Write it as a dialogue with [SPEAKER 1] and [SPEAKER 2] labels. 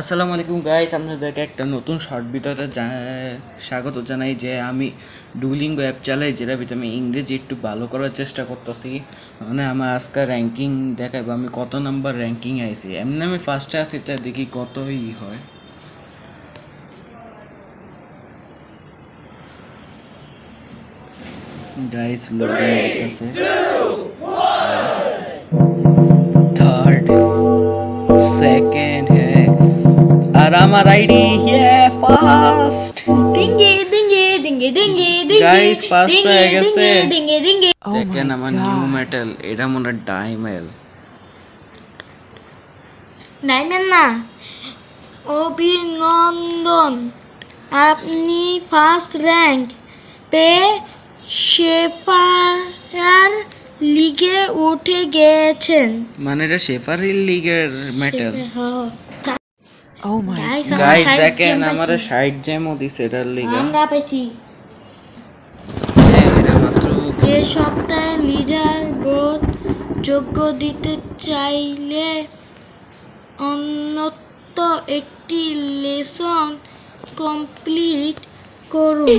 [SPEAKER 1] আসসালামু আলাইকুম গাইস, আপনাদেরকে একটা নতুন শর্ট ভিডিওতে স্বাগত জানাই। যে আমি ডুলিঙ্গো অ্যাপ চালাই, যেটা ভিতরে আমি ইংরেজি একটু ভালো করার চেষ্টা করতেছি। মানে আমার আজকে র্যাঙ্কিং দেখাবো আমি কত নাম্বার র্যাঙ্কিং আইছি। এমনি আমি ফার্স্টে আছি, তা দেখি কতই হয়। গাইস লোডিং হইতেছে। থার্ড, সেকেন্ড হ্যাঁ, আর আমার আইডি ফার্স্ট। গাইস ফার্স্ট হয়ে গেছে। দেখেন আমার নিউ মেটাল, এটা মনে হয় ডাইমেল।
[SPEAKER 2] ডাইমেল না, অভিনন্দন, আপনি ফার্স্ট র্যাঙ্ক পেয়ে শেফার লিগে উঠে গেছেন।
[SPEAKER 1] মানে এটা শেফারিল লিগের মেটাল।
[SPEAKER 3] Oh my
[SPEAKER 1] গাইস দেখেন আমার 60 জেমও দিছে এটার লিগে।
[SPEAKER 2] আমরা পাইছি
[SPEAKER 1] এটা মাত্র
[SPEAKER 2] এ সপ্তাহে লিডার বোর্ড যোগ্য দিতে চাইলে অন্তত একটি লেসন কমপ্লিট করুন।